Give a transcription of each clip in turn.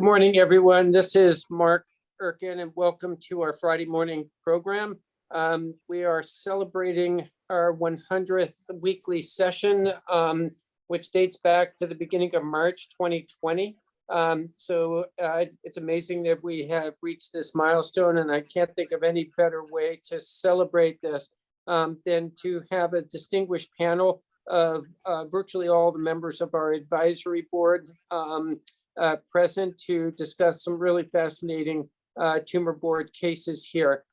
Good morning, everyone. This is Mark Erkin, and welcome to our Friday morning program. We are celebrating our 100th weekly session, which dates back to the beginning of March 2020. It's amazing that we have reached this milestone, and I can't think of any better way to celebrate this than to have a distinguished panel of virtually all the members of our advisory board present to discuss some really fascinating tumor board cases here.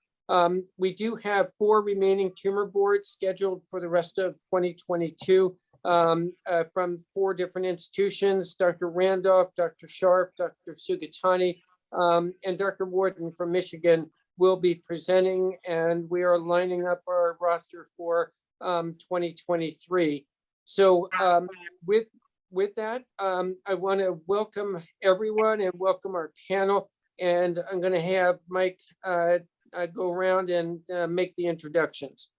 We do have 4 remaining tumor boards scheduled for the rest of 2022 from 4 different institutions: Dr. Randolph, Dr. Sharp, Dr. Sugatani, and Dr. Warden from Michigan will be presenting, and we are lining up our roster for 2023. So with that, I want to welcome everyone and welcome our panel. And I'm going to have Mike go around and make the introductions.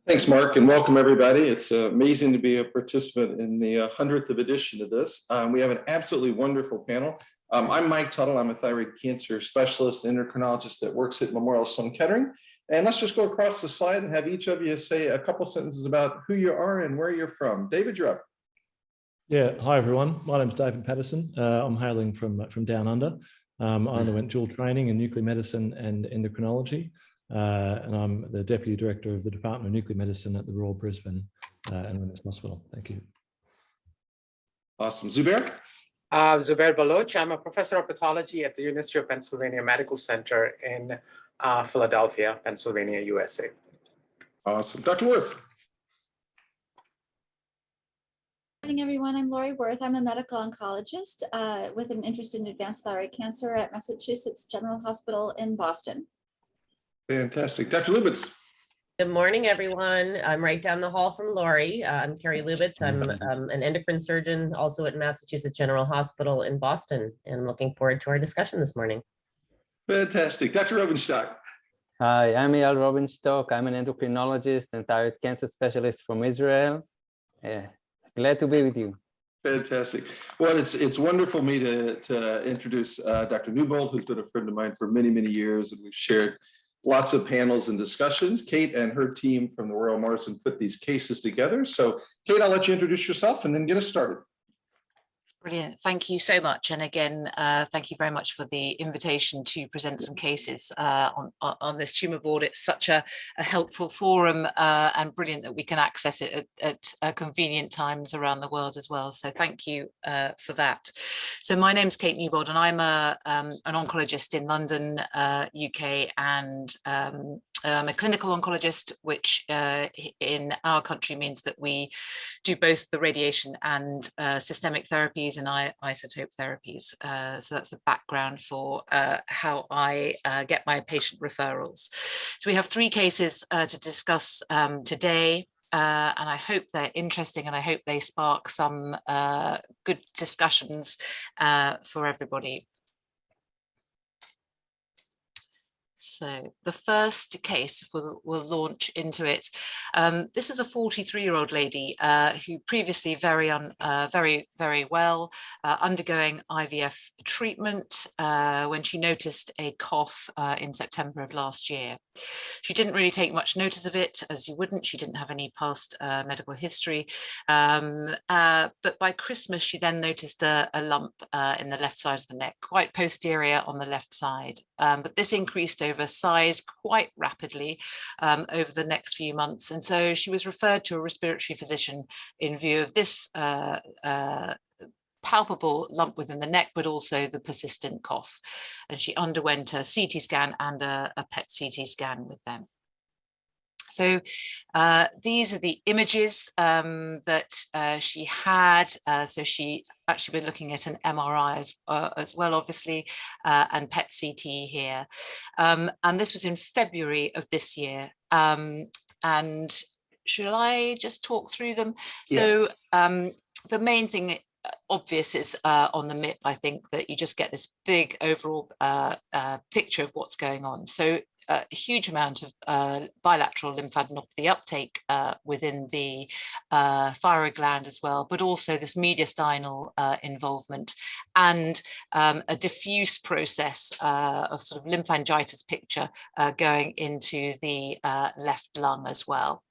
Thanks, Mark, and welcome everybody. It's amazing to be a participant in the 100th edition of this. We have an absolutely wonderful panel. I'm Mike Tuttle. I'm a thyroid cancer specialist endocrinologist that works at Memorial Sloan Kettering. And let's just go across the slide and have each of you say a couple sentences about who you are and where you're from. David, you're up. Yeah, hi everyone. My name's David Pattison. I'm hailing from Down Under. I underwent dual training in nuclear medicine and endocrinology, and I'm the Deputy Director of the Department of Nuclear Medicine at the Royal Brisbane and Women's Hospital. Thank you. Awesome. Zubair? Zubair Baloch. I'm a professor of pathology at the University of Pennsylvania Medical Center in Philadelphia, Pennsylvania, USA. Awesome. Dr. Wirth? Good morning, everyone. I'm Lori Wirth. I'm a medical oncologist with an interest in advanced thyroid cancer at Massachusetts General Hospital in Boston. Fantastic. Dr. Lubitz. Good morning, everyone. I'm right down the hall from Lori. I'm Carrie Lubitz. I'm an endocrine surgeon also at Massachusetts General Hospital in Boston, and I'm looking forward to our discussion this morning. Fantastic. Dr. Robenshtok. Hi, I'm Eyal Robenshtok. I'm an endocrinologist and thyroid cancer specialist from Israel. Glad to be with you. Fantastic. Well, it's wonderful for me to introduce Dr. Newbold, who's been a friend of mine for many, many years, and we've shared lots of panels and discussions. Kate and her team from the Royal Marsden put these cases together. So Kate, I'll let you introduce yourself and then get us started. Brilliant. Thank you so much. And again, thank you very much for the invitation to present some cases on this tumor board. It's such a helpful forum and brilliant that we can access it at convenient times around the world as well. So thank you for that. So my name's Kate Newbold, and I'm an oncologist in London, UK, and I'm a clinical oncologist, which in our country means that we do both the radiation and systemic therapies and isotope therapies. So that's the background for how I get my patient referrals. So we have 3 cases to discuss today. And I hope they're interesting, and I hope they spark some good discussions for everybody. So the first case, we'll launch into it. This was a 43-year-old lady who previously very well, undergoing IVF treatment when she noticed a cough in September of last year. She didn't really take much notice of it, as you wouldn't. She didn't have any past medical history. But by Christmas, she then noticed a lump in the left side of the neck, quite posterior on the left side. But this increased over size quite rapidly over the next few months. And so she was referred to a respiratory physician in view of this palpable lump within the neck, but also the persistent cough. And she underwent a CT scan and a PET CT scan with them. So these are the images that she had. So she actually was looking at an MRI as well, obviously, and PET CT here. And this was in February of this year. And shall I just talk through them? So the main thing obvious is on the MIP, I think, that you just get this big overall picture of what's going on. So a huge amount of bilateral lymphadenopathy uptake within the thyroid gland as well, but also this mediastinal involvement and a diffuse process of sort of lymphangitis picture going into the left lung as well.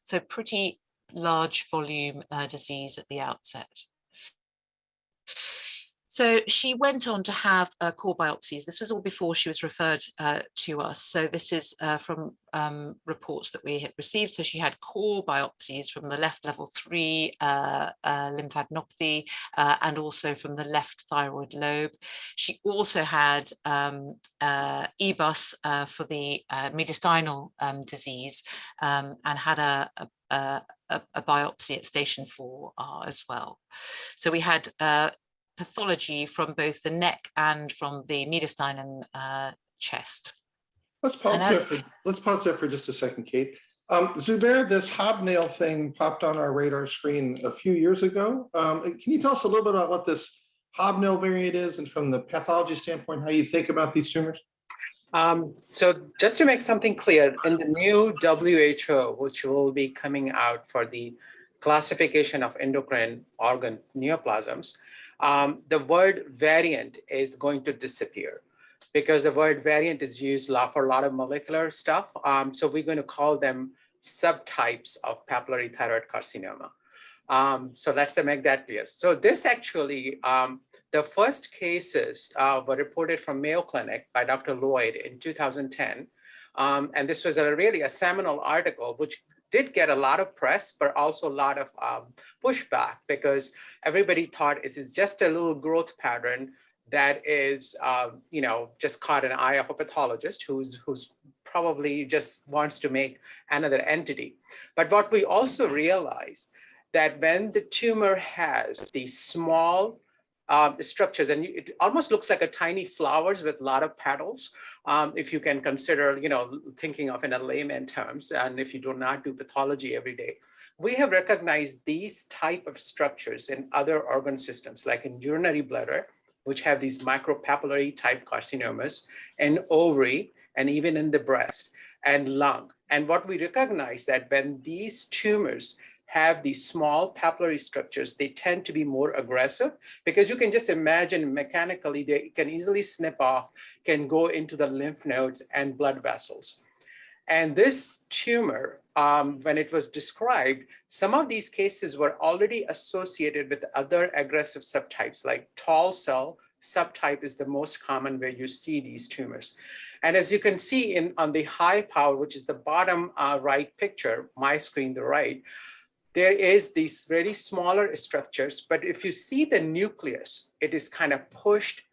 So pretty large volume disease at the outset. So she went on to have core biopsies. This was all before she was referred to us. So this is from reports that we had received. So she had core biopsies from the left level 3 lymphadenopathy and also from the left thyroid lobe. She also had EBUS for the mediastinal disease and had a biopsy at station 4R as well. So we had pathology from both the neck and from the mediastinum chest. Let's pause there for just a second, Kate. Zubair, this hobnail thing popped on our radar screen a few years ago. Can you tell us a little bit about what this hobnail variant is and from the pathology standpoint, how you think about these tumors? So just to make something clear, in the new WHO, which will be coming out for the classification of endocrine organ neoplasms, the word variant is going to disappear because the word variant is used for a lot of molecular stuff. So we're going to call them subtypes of papillary thyroid carcinoma. So let's make that clear. So this actually, the first cases were reported from Mayo Clinic by Dr. Lloyd in 2010. And this was really a seminal article, which did get a lot of press, but also a lot of pushback because everybody thought it is just a little growth pattern that is, just caught an eye of a pathologist who's probably just wants to make another entity. But what we also realized that when the tumor has these small structures, and it almost looks like a tiny flowers with a lot of petals. If you can consider, thinking of in a layman terms, and if you do not do pathology every day, we have recognized these type of structures in other organ systems, like in urinary bladder, which have these micropapillary type carcinomas, and ovary, and even in the breast and lung. And what we recognize that when these tumors have these small papillary structures, they tend to be more aggressive because you can just imagine mechanically they can easily snip off, can go into the lymph nodes and blood vessels. And this tumor, when it was described, some of these cases were already associated with other aggressive subtypes, like tall cell subtype is the most common where you see these tumors. And as you can see on the high power, which is the bottom right picture, my screen, the right, there is these very smaller structures, but if you see the nucleus, it is kind of pushed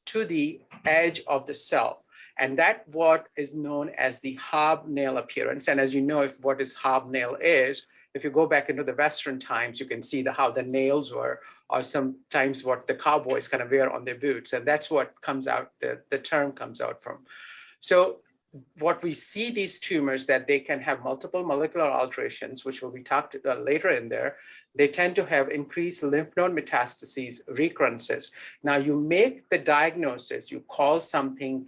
to the edge of the cell. And that what is known as the hobnail appearance. And as you know, if what is hobnail is, if you go back into the Western times, you can see how the nails were, or sometimes what the cowboys kind of wear on their boots. And that's what comes out, the term comes out from. So what we see these tumors that they can have multiple molecular alterations, which will be talked later in there. They tend to have increased lymph node metastases, recurrences. Now you make the diagnosis, you call something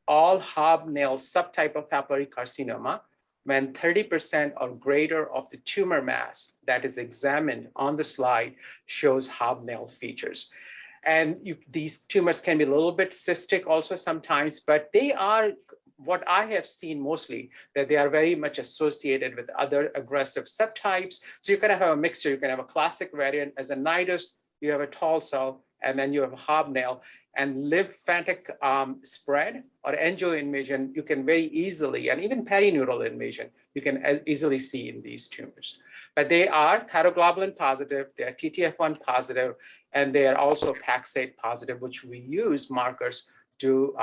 all hobnail subtype of papillary carcinoma when 30% or greater of the tumor mass that is examined on the slide shows hobnail features. And these tumors can be a little bit cystic also sometimes, but they are, what I have seen mostly, that they are very much associated with other aggressive subtypes. So you can have a mixture. You can have a classic variant as a nidus, you have a tall cell, and then you have a hobnail. And lymphatic spread or angioinvasion, you can very easily, and even perineural invasion, you can easily see in these tumors. But they are thyroglobulin positive, they are TTF1 positive, and they are also Paxate positive, which we use markers to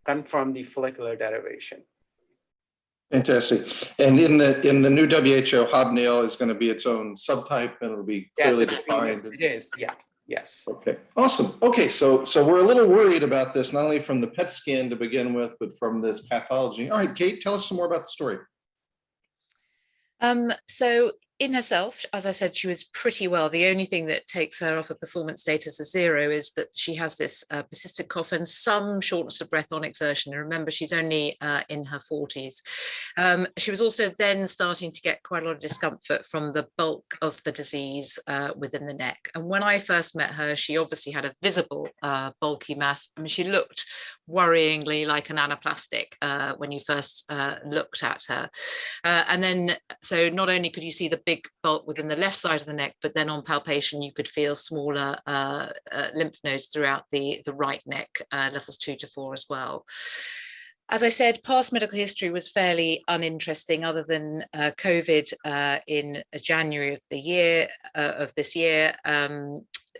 confirm the follicular derivation. Fantastic. And in the new WHO, hobnail is going to be its own subtype, and it'll be clearly defined. It is, yeah. Yes. Okay, awesome. Okay, so we're a little worried about this, not only from the PET scan to begin with, but from this pathology. All right, Kate, tell us some more about the story. So in herself, as I said, she was pretty well. The only thing that takes her off a performance status of 0 is that she has this persistent cough and some shortness of breath on exertion. And remember, she's only in her 40s. She was also then starting to get quite a lot of discomfort from the bulk of the disease within the neck. And when I first met her, she obviously had a visible bulky mass. I mean, she looked worryingly like an anaplastic when you first looked at her. And then, so not only could you see the big bulk within the left side of the neck, but then on palpation, you could feel smaller lymph nodes throughout the right neck, levels 2 to 4 as well. As I said, past medical history was fairly uninteresting, other than COVID in January of this year.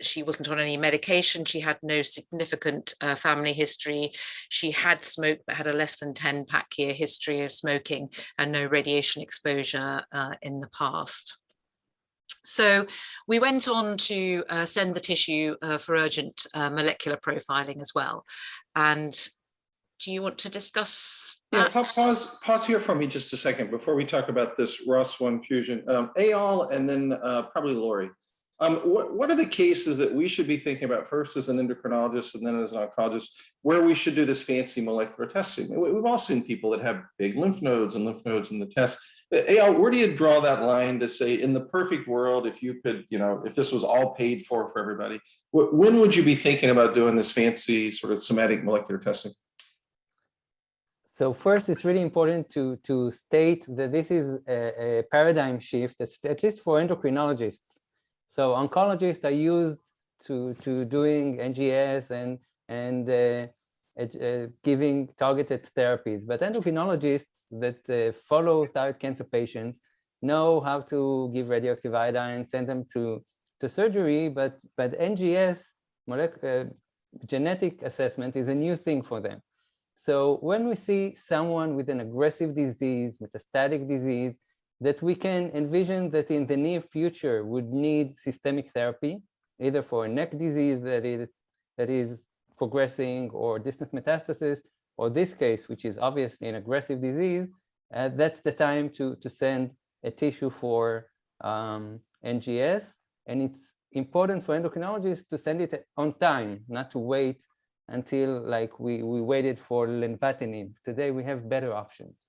She wasn't on any medication. She had no significant family history. She had smoked, but had a less than 10 pack year history of smoking and no radiation exposure in the past. So we went on to send the tissue for urgent molecular profiling as well. And do you want to discuss that? Yeah, pause here for me just a second before we talk about this ROS1 fusion. Eyal and then probably Lori. What are the cases that we should be thinking about first as an endocrinologist and then as an oncologist, where we should do this fancy molecular testing? We've all seen people that have big lymph nodes in the test. Eyal, where do you draw that line to say, in the perfect world, if you could, if this was all paid for everybody, when would you be thinking about doing this fancy sort of somatic molecular testing? So first, it's really important to state that this is a paradigm shift, at least for endocrinologists. So oncologists are used to doing NGS and giving targeted therapies, but endocrinologists that follow thyroid cancer patients know how to give radioactive iodine, send them to surgery, but NGS, genetic assessment, is a new thing for them. So when we see someone with an aggressive disease, metastatic disease, that we can envision that in the near future would need systemic therapy, either for a neck disease that is progressing, or distant metastasis, or this case, which is obviously an aggressive disease, that's the time to send a tissue for NGS. And it's important for endocrinologists to send it on time, not to wait until like we waited for lenvatinib. Today, we have better options.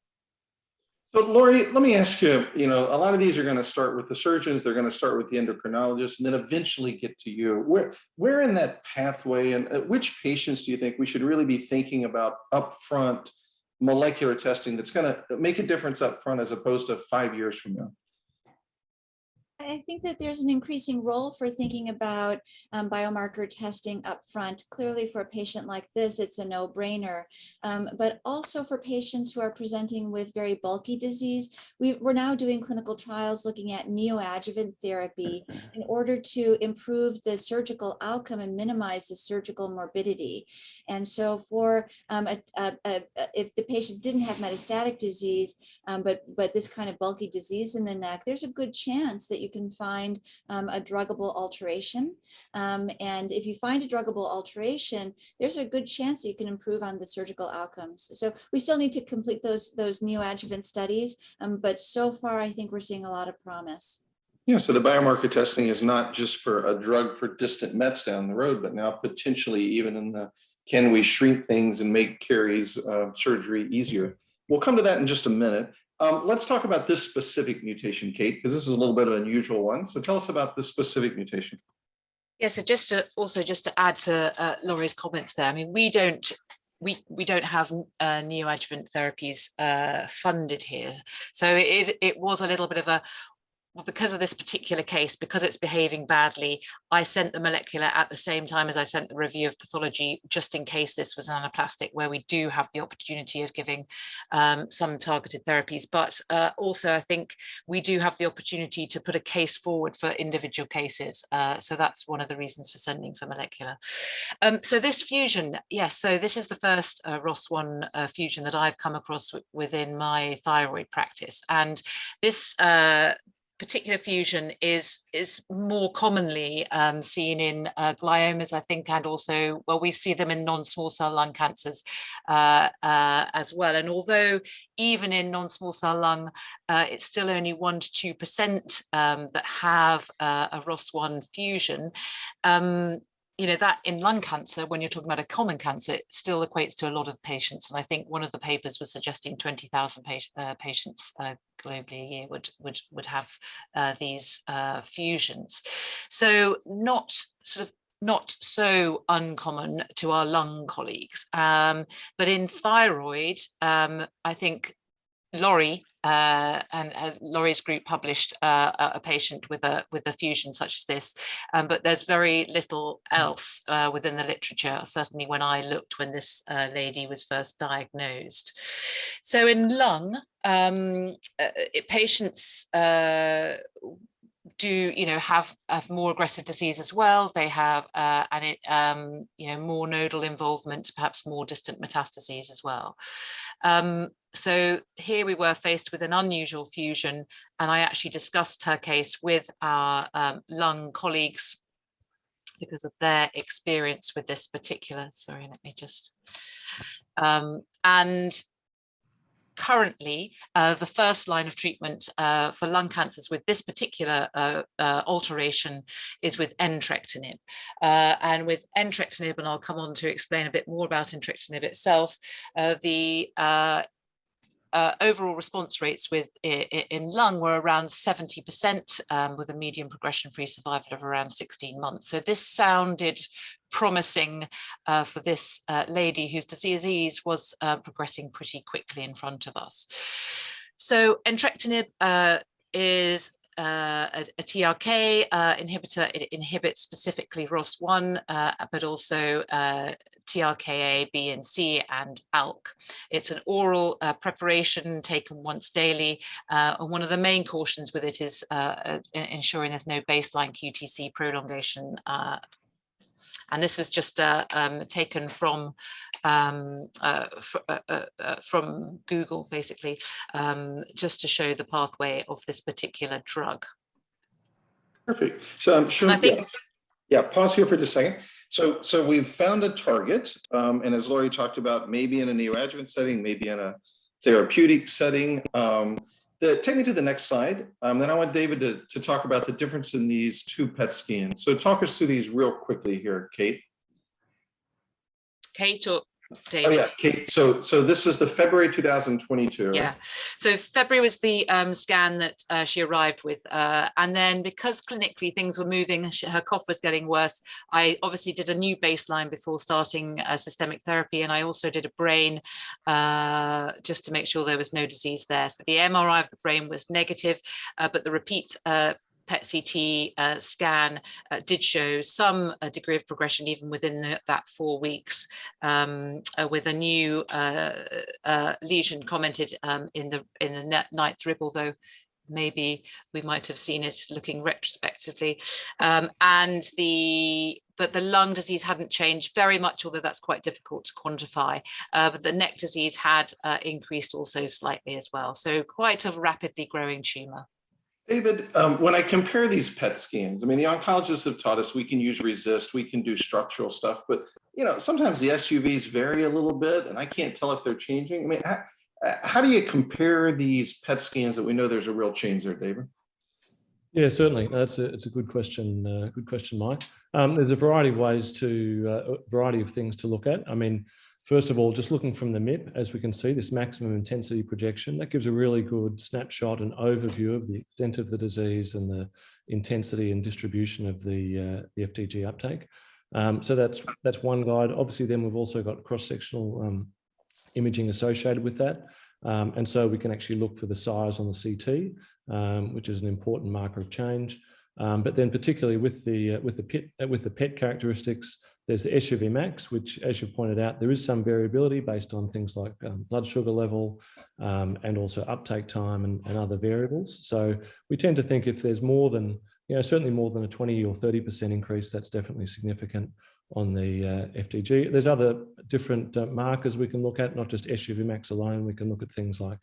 So Lori, let me ask you, a lot of these are going to start with the surgeons, they're going to start with the endocrinologists, and then eventually get to you. Where in that pathway, and which patients do you think we should really be thinking about upfront molecular testing that's going to make a difference upfront as opposed to 5 years from now? I think that there's an increasing role for thinking about biomarker testing up front. Clearly, for a patient like this, it's a no-brainer. But also for patients who are presenting with very bulky disease, we're now doing clinical trials looking at neoadjuvant therapy in order to improve the surgical outcome and minimize the surgical morbidity. And so for if the patient didn't have metastatic disease, but this kind of bulky disease in the neck, there's a good chance that you can find a druggable alteration. And if you find a druggable alteration, there's a good chance that you can improve on the surgical outcomes. So we still need to complete those neoadjuvant studies, but so far I think we're seeing a lot of promise. Yeah, so the biomarker testing is not just for a drug for distant mets down the road, but now potentially even in the, can we shrink things and make Carrie's surgery easier? We'll come to that in just a minute. Let's talk about this specific mutation, Kate, because this is a little bit of an unusual one. So tell us about this specific mutation. Yeah, so just to add to Lori's comments there, I mean, we don't have neoadjuvant therapies funded here. So it was a little bit of a, well, because of this particular case, because it's behaving badly, I sent the molecular at the same time as I sent the review of pathology, just in case this was anaplastic, where we do have the opportunity of giving some targeted therapies. But also, I think we do have the opportunity to put a case forward for individual cases. So that's one of the reasons for sending for molecular. So this fusion, yes, so this is the first ROS1 fusion that I've come across within my thyroid practice. And this particular fusion is more commonly seen in gliomas, I think, and also, well, we see them in non-small cell lung cancers as well. And although even in non-small cell lung, it's still only 1 to 2% that have a ROS1 fusion. You know, that in lung cancer, when you're talking about a common cancer, it still equates to a lot of patients. And I think one of the papers was suggesting 20,000 patients globally a year would have these fusions. So not so uncommon to our lung colleagues. But in thyroid, I think Lori and Lori's group published a patient with a fusion such as this, but there's very little else within the literature, certainly when I looked when this lady was first diagnosed. So in lung, patients do have more aggressive disease as well. They have more nodal involvement, perhaps more distant metastases as well. So here we were faced with an unusual fusion, and I actually discussed her case with our lung colleagues because of their experience with this particular, sorry, let me just, and currently, the first line of treatment for lung cancers with this particular alteration is with Entrectinib. And with Entrectinib, and I'll come on to explain a bit more about Entrectinib itself, the overall response rates in lung were around 70% with a median progression-free survival of around 16 months. So this sounded promising for this lady whose disease was progressing pretty quickly in front of us. So Entrectinib is a TRK inhibitor. It inhibits specifically ROS1, but also TRKA, B, and C, and ALK. It's an oral preparation taken once daily. And one of the main cautions with it is ensuring there's no baseline QTc prolongation. And this was just taken from Google, basically, just to show the pathway of this particular drug. Perfect. So I'm sure. Yeah, pause here for just a second. So we've found a target, and as Lori talked about, maybe in a neoadjuvant setting, maybe in a therapeutic setting. Take me to the next slide. Then I want David to talk about the difference in these two PET scans. So talk us through these real quickly here, Kate. Kate or David? Oh yeah, Kate. So this is the February 2022. Yeah. So February was the scan that she arrived with, and then because clinically things were moving, her cough was getting worse. I obviously did a new baseline before starting systemic therapy, and I also did a brain just to make sure there was no disease there. So the MRI of the brain was negative, but the repeat PET-CT scan did show some degree of progression even within that 4 weeks, with a new lesion commented in the ninth rib, although maybe we might have seen it looking retrospectively. But the lung disease hadn't changed very much, although that's quite difficult to quantify. But the neck disease had increased also slightly as well. So quite a rapidly growing tumor. David, when I compare these PET scans, I mean, the oncologists have taught us we can use RECIST, we can do structural stuff, but sometimes the SUVs vary a little bit, and I can't tell if they're changing. I mean, how do you compare these PET scans that we know there's a real change there, David? Yeah, certainly. It's a good question. Good question, Mike. There's a variety of ways variety of things to look at. I mean, first of all, just looking from the MIP, as we can see, this maximum intensity projection, that gives a really good snapshot and overview of the extent of the disease and the intensity and distribution of the FDG uptake. So that's one guide. Obviously, then we've also got cross-sectional imaging associated with that. And so we can actually look for the size on the CT, which is an important marker of change. But then particularly with the PET characteristics, there's the SUV max, which, as you pointed out, there is some variability based on things like blood sugar level and also uptake time and other variables. So we tend to think if there's more than, certainly more than a 20 or 30% increase, that's definitely significant on the FDG. There's other different markers we can look at, not just SUV max alone. We can look at things like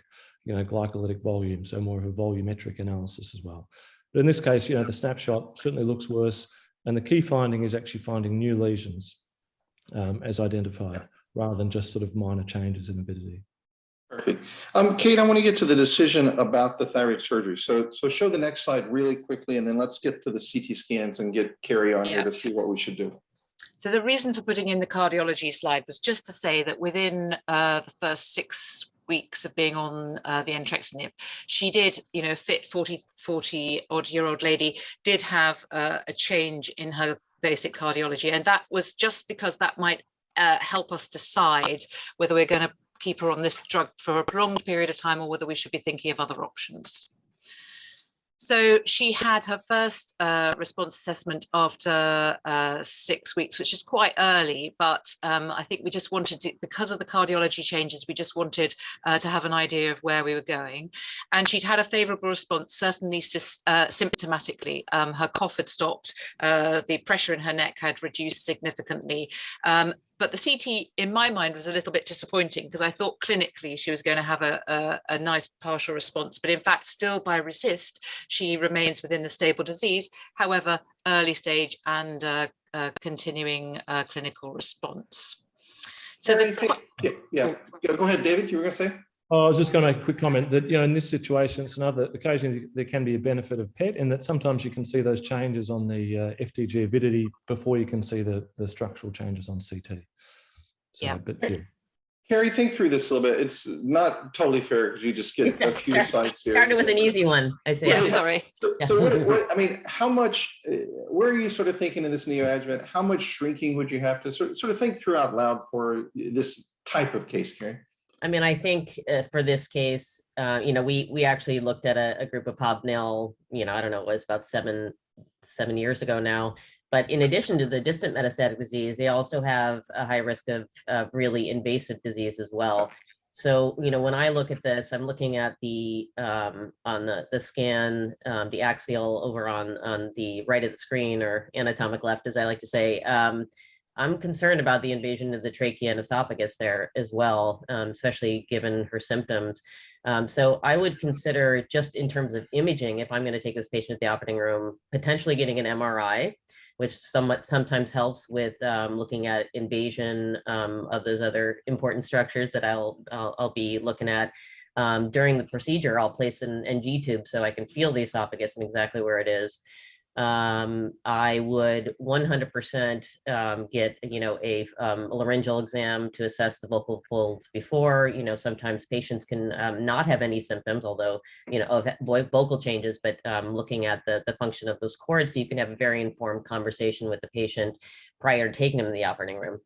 glycolytic volume, so more of a volumetric analysis as well. But in this case, the snapshot certainly looks worse, and the key finding is actually finding new lesions as identified, rather than just sort of minor changes in avidity. Perfect. Kate, I want to get to the decision about the thyroid surgery. So show the next slide really quickly, and then let's get to the CT scans and get Carrie on here to see what we should do. So the reason for putting in the cardiology slide was just to say that within the first 6 weeks of being on the Entrectinib, she did, fit 40-odd-year-old lady, did have a change in her basic cardiology. And that was just because that might help us decide whether we're going to keep her on this drug for a prolonged period of time or whether we should be thinking of other options. So she had her first response assessment after 6 weeks, which is quite early, but I think we just wanted to, because of the cardiology changes, we just wanted to have an idea of where we were going. And she'd had a favorable response, certainly symptomatically. Her cough had stopped, the pressure in her neck had reduced significantly. But the CT, in my mind, was a little bit disappointing because I thought clinically she was going to have a nice partial response. But in fact, still by RECIST, she remains within the stable disease, however, early stage and continuing clinical response. So go ahead, David, you were going to say? I was just going to make a quick comment that, in this situation, it's another occasionally there can be a benefit of PET in that sometimes you can see those changes on the FDG avidity before you can see the structural changes on CT. So, but, yeah. Carrie, think through this a little bit. It's not totally fair because you just get a few slides here. Started with an easy one, I see. Yeah, sorry. So how much, where are you sort of thinking in this neoadjuvant? How much shrinking would you have to sort of think through out loud for this type of case, Carrie? I mean, I think for this case, we actually looked at a group of Hobnail, I don't know, it was about seven years ago now. But in addition to the distant metastatic disease, they also have a high risk of really invasive disease as well. So, when I look at this, I'm looking at the on the scan, the axial over on the right of the screen, or anatomic left, as I like to say. I'm concerned about the invasion of the trachea and esophagus there as well, especially given her symptoms. So I would consider, just in terms of imaging, if I'm going to take this patient to the operating room, potentially getting an MRI, which sometimes helps with looking at invasion of those other important structures that I'll be looking at. During the procedure, I'll place an NG tube so I can feel the esophagus and exactly where it is. I would 100% get, a laryngeal exam to assess the vocal folds before. Sometimes patients can not have any symptoms, although, of vocal changes, but looking at the function of those cords, so you can have a very informed conversation with the patient prior to taking them to the operating room.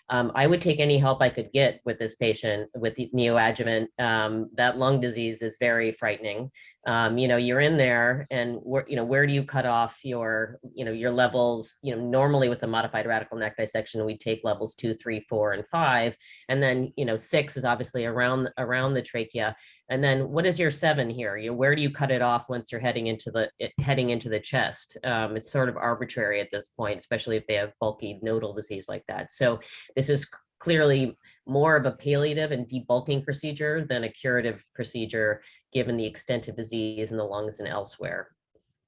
I would take any help I could get with this patient with the neoadjuvant. That lung disease is very frightening. You're in there, and where do you cut off your levels? Normally with a modified radical neck dissection, we take levels 2, 3, 4, and 5, and then 6 is obviously around the trachea. And then what is your 7 here? Where do you cut it off once you're heading into the chest? It's sort of arbitrary at this point, especially if they have bulky nodal disease like that. So this is clearly more of a palliative and debulking procedure than a curative procedure, given the extent of disease in the lungs and elsewhere.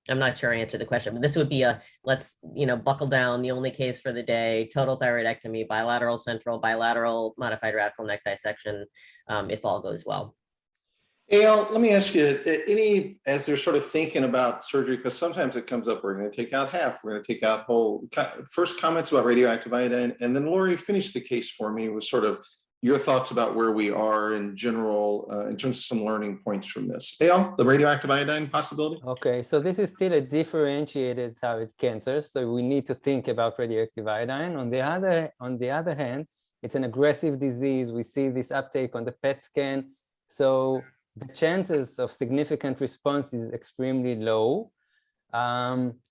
I'm not sure I answered the question, but this would be let's buckle down, the only case for the day, total thyroidectomy, bilateral central, bilateral modified radical neck dissection, if all goes well. Eyal, let me ask you, as they're sort of thinking about surgery, because sometimes it comes up, we're going to take out half, we're going to take out whole. First comments about radioactive iodine, and then Lori, finish the case for me with sort of your thoughts about where we are in general, in terms of some learning points from this. Eyal, the radioactive iodine possibility? Okay, so this is still a differentiated thyroid cancer, so we need to think about radioactive iodine. On the other hand, it's an aggressive disease. We see this uptake on the PET scan, so the chances of significant response is extremely low.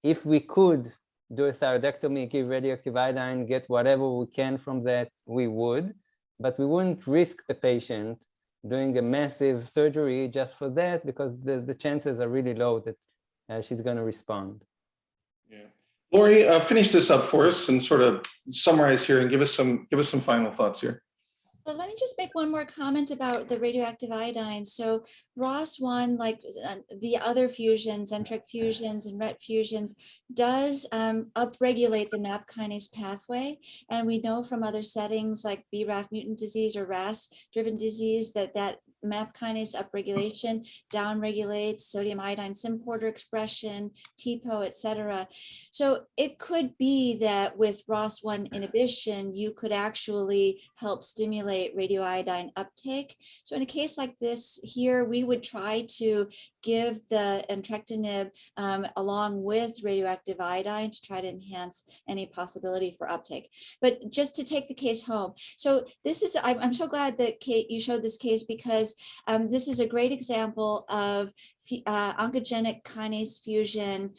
If we could do a thyroidectomy, give radioactive iodine, get whatever we can from that, we would, but we wouldn't risk the patient doing a massive surgery just for that, because the chances are really low that she's going to respond. Yeah. Lori, finish this up for us and sort of summarize here and give us some final thoughts here. But let me just make one more comment about the radioactive iodine. So ROS1, like the other fusions, Entrec fusions and RET fusions, does upregulate the MAP kinase pathway. And we know from other settings like BRAF mutant disease or RAS-driven disease that MAP kinase upregulation downregulates sodium iodine symporter expression, TPO, et cetera. So it could be that with ROS1 inhibition, you could actually help stimulate radioiodine uptake. So in a case like this here, we would try to give the Entrectinib along with radioactive iodine to try to enhance any possibility for uptake. But just to take the case home. So this is, I'm so glad that Kate, you showed this case because this is a great example of oncogenic kinase fusion,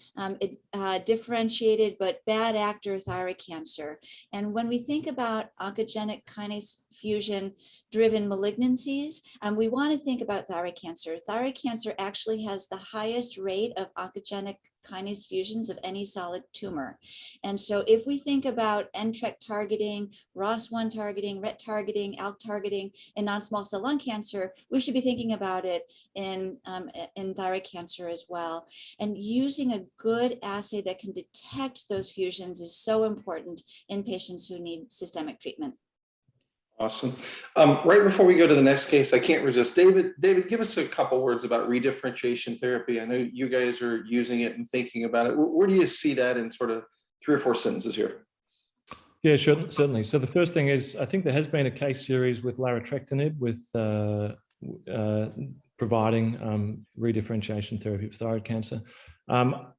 differentiated but bad actor thyroid cancer. And when we think about oncogenic kinase fusion driven malignancies, we want to think about thyroid cancer. Thyroid cancer actually has the highest rate of oncogenic kinase fusions of any solid tumor. And so if we think about Entrec targeting, ROS1 targeting, RET targeting, ALK targeting in non-small cell lung cancer, we should be thinking about it in thyroid cancer as well. And using a good assay that can detect those fusions is so important in patients who need systemic treatment. Awesome. Right before we go to the next case, I can't resist. David, give us a couple words about redifferentiation therapy. I know you guys are using it and thinking about it. Where do you see that in sort of 3 or 4 sentences here? Yeah, sure, certainly. So the first thing is, I think there has been a case series with larotrectinib with providing redifferentiation therapy for thyroid cancer.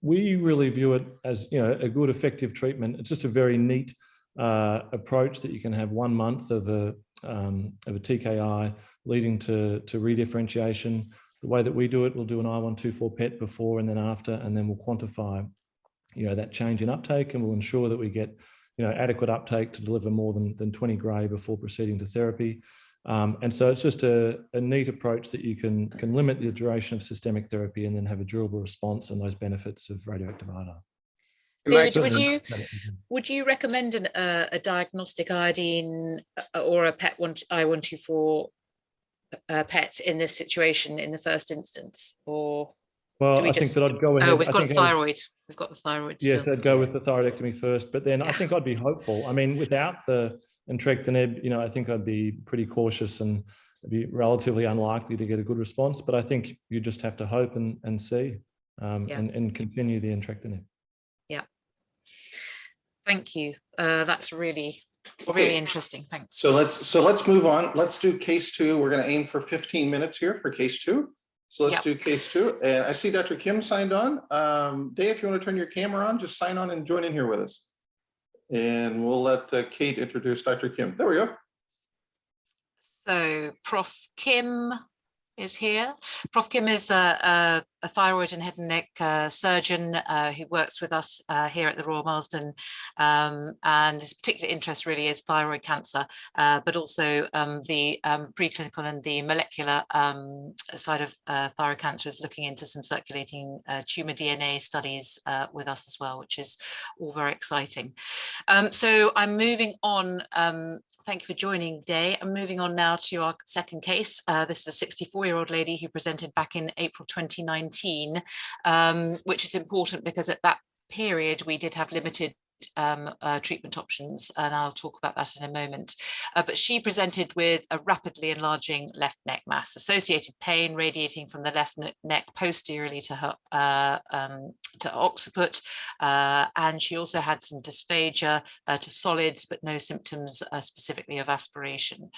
We really view it as, you know, a good, effective treatment. It's just a very neat approach that you can have 1 month of a TKI leading to redifferentiation. The way that we do it, we'll do an I124 PET before and then after, and then we'll quantify, you know, that change in uptake, and we'll ensure that we get, you know, adequate uptake to deliver more than 20 gray before proceeding to therapy. And so it's just a neat approach that you can limit the duration of systemic therapy and then have a durable response and those benefits of radioactive iodine. David, would you recommend a diagnostic iodine or a PET I124 PET in this situation in the first instance, or? Well, I think that I'd go ahead. Oh, we've got thyroid. We've got the thyroid. Yes, still. I'd go with the thyroidectomy first, but then I think I'd be hopeful. I mean, without the Entrectinib, you know, I think I'd be pretty cautious and be relatively unlikely to get a good response. But I think you just have to hope and see, and continue the Entrectinib. Yeah. Thank you. That's really interesting. Thanks. So let's move on. Let's do case 2. We're going to aim for 15 minutes here for case 2. So let's do case 2. And I see Dr. Kim signed on. Dave, if you want to turn your camera on, just sign on and join in here with us. And we'll let Kate introduce Dr. Kim. There we go. So Prof. Kim is here. Prof. Kim is a thyroid and head and neck surgeon who works with us here at the Royal Marsden, and his particular interest really is thyroid cancer, but also the preclinical and the molecular side of thyroid cancer is looking into some circulating tumor DNA studies with us as well, which is all very exciting. So I'm moving on. Thank you for joining today. I'm moving on now to our second case. This is a 64-year-old lady who presented back in April 2019, which is important because at that period we did have limited treatment options, and I'll talk about that in a moment. But she presented with a rapidly enlarging left neck mass, associated pain radiating from the left neck posteriorly to her to occiput, and she also had some dysphagia to solids, but no symptoms specifically of aspiration.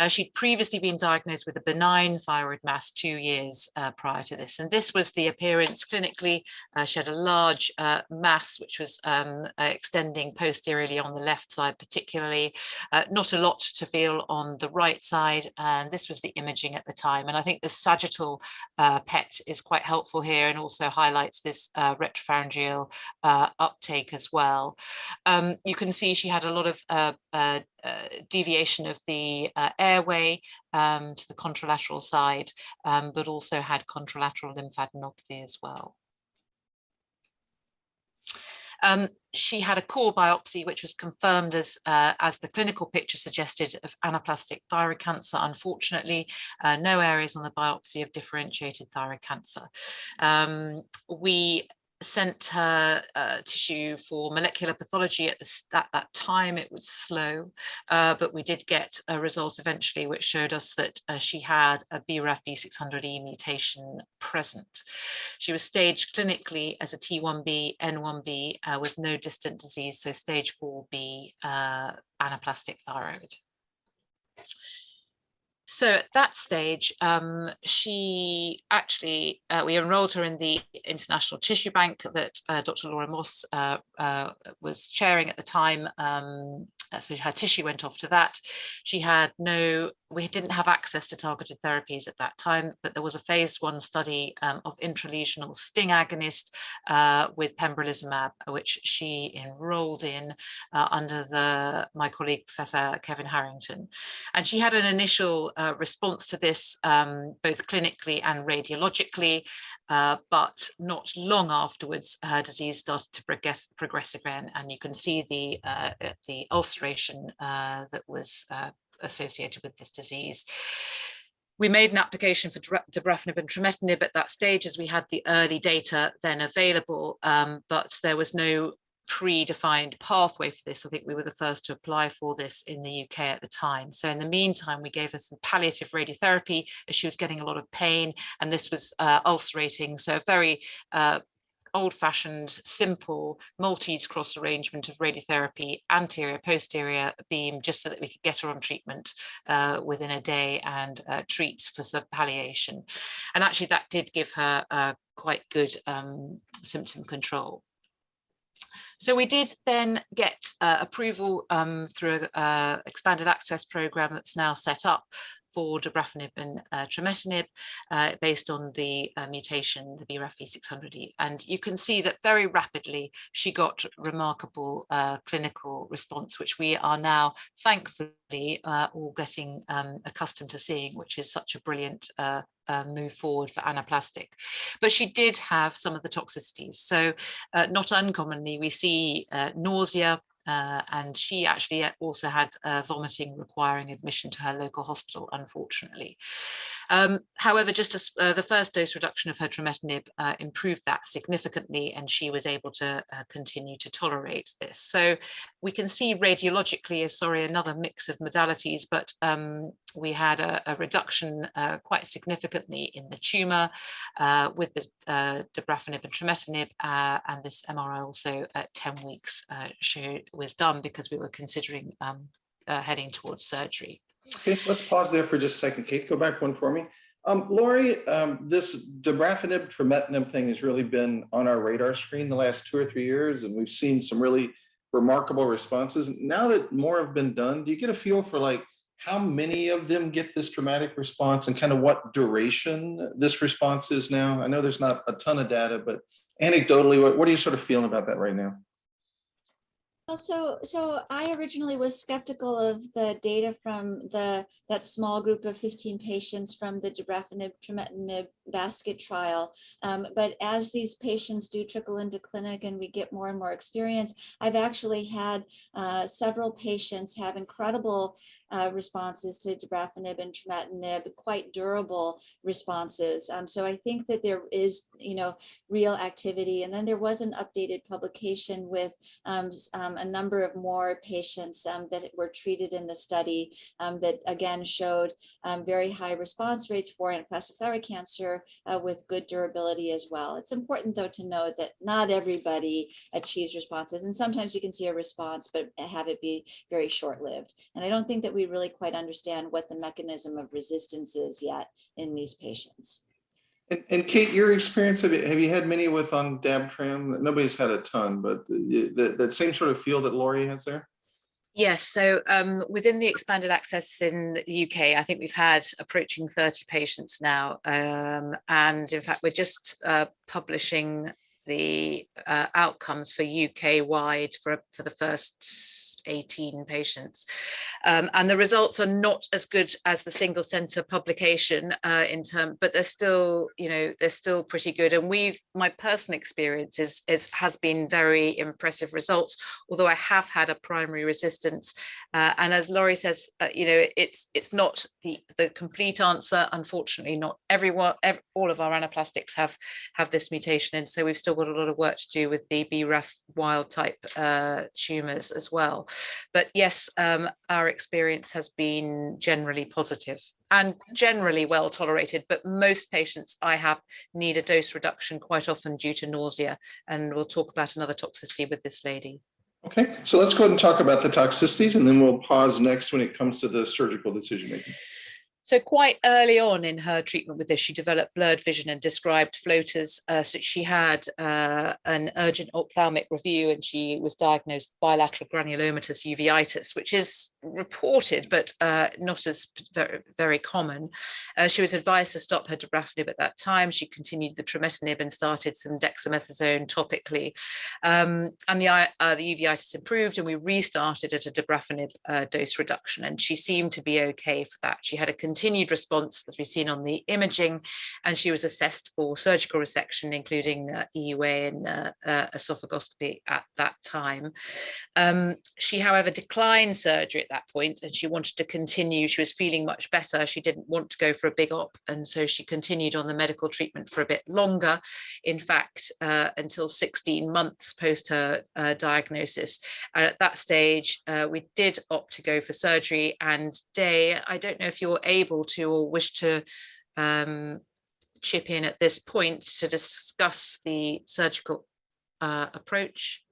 She'd previously been diagnosed with a benign thyroid mass 2 years prior to this, and this was the appearance clinically. She had a large mass which was extending posteriorly on the left side particularly, not a lot to feel on the right side, and this was the imaging at the time. And I think the sagittal PET is quite helpful here and also highlights this retropharyngeal uptake as well. You can see she had a lot of deviation of the airway to the contralateral side, but also had contralateral lymphadenopathy as well. She had a core biopsy, which was confirmed as the clinical picture suggested of anaplastic thyroid cancer. Unfortunately, no areas on the biopsy of differentiated thyroid cancer. We sent her tissue for molecular pathology at that time. It was slow, but we did get a result eventually which showed us that she had a BRAF V600E mutation present. She was staged clinically as a T1B, N1B with no distant disease, so stage 4B anaplastic thyroid. So at that stage, she actually, we enrolled her in the International Tissue Bank that Dr. Laura Moss was chairing at the time. So her tissue went off to that. She had we didn't have access to targeted therapies at that time, but there was a phase 1 study of intralesional STING agonist with pembrolizumab, which she enrolled in under my colleague, Professor Kevin Harrington. And she had an initial response to this, both clinically and radiologically, but not long afterwards, her disease started to progress again. And you can see the ulceration that was associated with this disease. We made an application for dabrafenib and trametinib at that stage, as we had the early data then available, but there was no predefined pathway for this. I think we were the first to apply for this in the UK at the time. So in the meantime, we gave her some palliative radiotherapy as she was getting a lot of pain, and this was ulcerating. So very old-fashioned, simple Maltese cross arrangement of radiotherapy, anterior, posterior beam, just so that we could get her on treatment within a day and treat for sort of palliation. And actually that did give her quite good symptom control. So we did then get approval through an expanded access program that's now set up for dabrafenib and trametinib based on the mutation, the BRAF V600E. And you can see that very rapidly she got remarkable clinical response, which we are now thankfully all getting accustomed to seeing, which is such a brilliant move forward for anaplastic. But she did have some of the toxicities. So not uncommonly, we see nausea, and she actually also had vomiting requiring admission to her local hospital, unfortunately. However, just as the first dose reduction of her trametinib improved that significantly, and she was able to continue to tolerate this. So we can see radiologically, another mix of modalities, but we had a reduction quite significantly in the tumor with the dabrafenib and trametinib, and this MRI also at 10 weeks was done because we were considering heading towards surgery. Okay, let's pause there for just a second. Kate, go back one for me. Lori, this dabrafenib trametinib thing has really been on our radar screen the last 2 or 3 years, and we've seen some really remarkable responses. Now that more have been done, do you get a feel for like how many of them get this dramatic response and kind of what duration this response is now? I know there's not a ton of data, but anecdotally, what are you sort of feeling about that right now? So I originally was skeptical of the data from that small group of 15 patients from the dabrafenib trametinib basket trial. But as these patients do trickle into clinic and we get more and more experience, I've actually had several patients have incredible responses to dabrafenib and trametinib, quite durable responses. So I think that there is, real activity. And then there was an updated publication with a number of more patients that were treated in the study that again showed very high response rates for anaplastic thyroid cancer with good durability as well. It's important though to note that not everybody achieves responses, and sometimes you can see a response but have it be very short-lived. And I don't think that we really quite understand what the mechanism of resistance is yet in these patients. And Kate, your experience, have you had many with on dab-tram? Nobody's had a ton, but that same sort of feel that Lori has there? Yes, so within the expanded access in the UK, I think we've had approaching 30 patients now. And in fact, we're just publishing the outcomes for UK-wide for the first 18 patients. And the results are not as good as the single center publication but they're still, they're still pretty good. And my personal experience has been very impressive results, although I have had a primary resistance. And as Lori says, it's not the complete answer. Unfortunately, not all of our anaplastics have this mutation, and so we've still got a lot of work to do with the BRAF wild type tumors as well. But yes, our experience has been generally positive and generally well tolerated, but most patients I have need a dose reduction quite often due to nausea, and we'll talk about another toxicity with this lady. Okay, so let's go ahead and talk about the toxicities, and then we'll pause next when it comes to the surgical decision making. So quite early on in her treatment with this, she developed blurred vision and described floaters. So she had an urgent ophthalmic review, and she was diagnosed bilateral granulomatous uveitis, which is reported, but not as very common. She was advised to stop her dabrafenib at that time. She continued the trametinib and started some dexamethasone topically. And the uveitis improved, and we restarted at a dabrafenib dose reduction, and she seemed to be okay for that. She had a continued response, as we've seen on the imaging, and she was assessed for surgical resection, including EUA and esophagoscopy at that time. She, however, declined surgery at that point, and she wanted to continue. She was feeling much better. She didn't want to go for a big op, and so she continued on the medical treatment for a bit longer, in fact, until 16 months post her diagnosis. And at that stage, we did opt to go for surgery. And Day, I don't know if you're able to or wish to chip in at this point to discuss the surgical approach.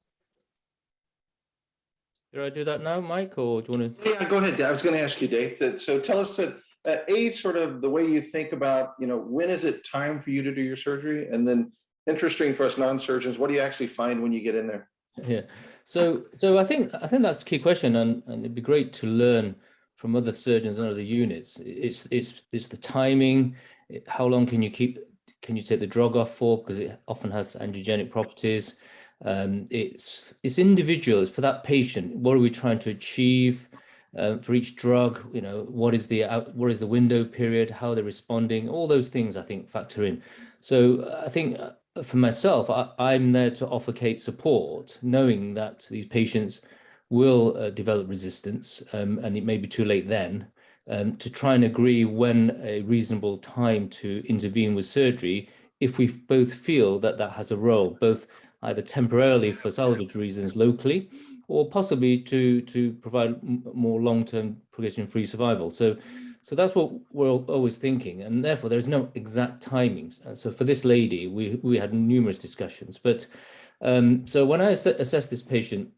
Should I do that now, Mike, or do you want to? Yeah, go ahead. I was going to ask you, Dave. So tell us sort of the way you think about, when is it time for you to do your surgery, and then interesting for us non-surgeons, what do you actually find when you get in there? Yeah, so I think that's a key question, and it'd be great to learn from other surgeons and other units. It's the timing. How long can you take the drug off for, because it often has angiogenic properties. It's individual. It's for that patient. What are we trying to achieve for each drug? What is the window period? How are they responding? All those things I think factor in. So I think for myself, I'm there to offer Kate support, knowing that these patients will develop resistance, and it may be too late then, to try and agree when a reasonable time to intervene with surgery, if we both feel that that has a role, both either temporarily for salvage reasons locally, or possibly to provide more long-term progression-free survival. So that's what we're always thinking, and therefore there's no exact timings. So for this lady, we had numerous discussions, but so when I assess this patient,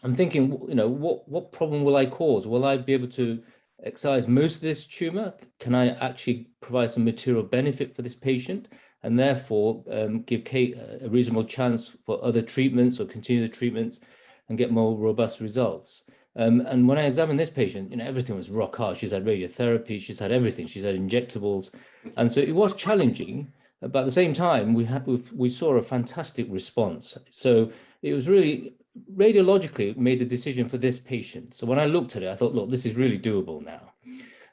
I'm thinking, what problem will I cause? Will I be able to excise most of this tumor? Can I actually provide some material benefit for this patient, and therefore give Kate a reasonable chance for other treatments or continue the treatments and get more robust results? And when I examined this patient, everything was rock hard. She's had radiotherapy, she's had everything, she's had injectables, and so it was challenging. But at the same time, we saw a fantastic response. So it was really radiologically made the decision for this patient. So when I looked at it, I thought, look, this is really doable now.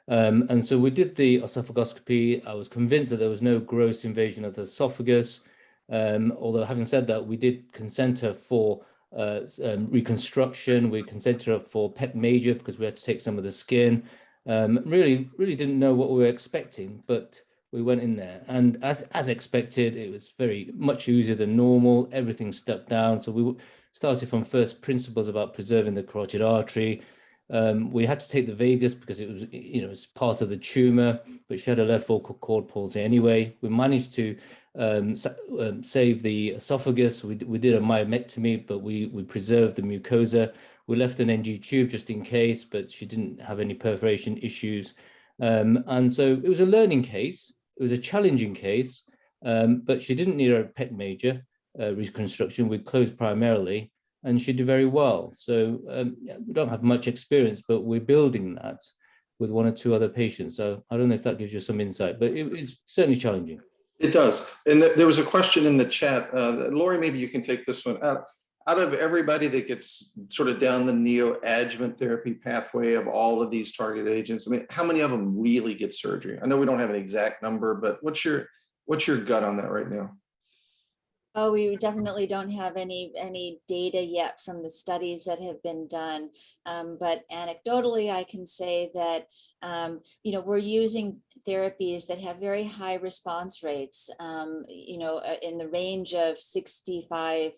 And so we did the esophagoscopy. I was convinced that there was no gross invasion of the esophagus. Although having said that, we did consent her for reconstruction. We consented her for pec major because we had to take some of the skin. Really didn't know what we were expecting, but we went in there, and as expected, it was very much easier than normal. Everything stuck down. So we started from first principles about preserving the carotid artery. We had to take the vagus because it was, it's part of the tumor, but she had a left vocal cord palsy anyway. We managed to save the esophagus. We did a myomectomy, but we preserved the mucosa. We left an NG tube just in case, but she didn't have any perforation issues. And so it was a learning case. It was a challenging case, but she didn't need a pec major reconstruction. We closed primarily, and she did very well. So we don't have much experience, but we're building that with one or two other patients. So I don't know if that gives you some insight, but it was certainly challenging. It does. And there was a question in the chat. Lori, maybe you can take this one. Out of everybody that gets sort of down the neoadjuvant therapy pathway of all of these target agents, I mean, how many of them really get surgery? I know we don't have an exact number, but what's your gut on that right now? Oh, we definitely don't have any data yet from the studies that have been done. But anecdotally, I can say that, we're using therapies that have very high response rates, in the range of 65%.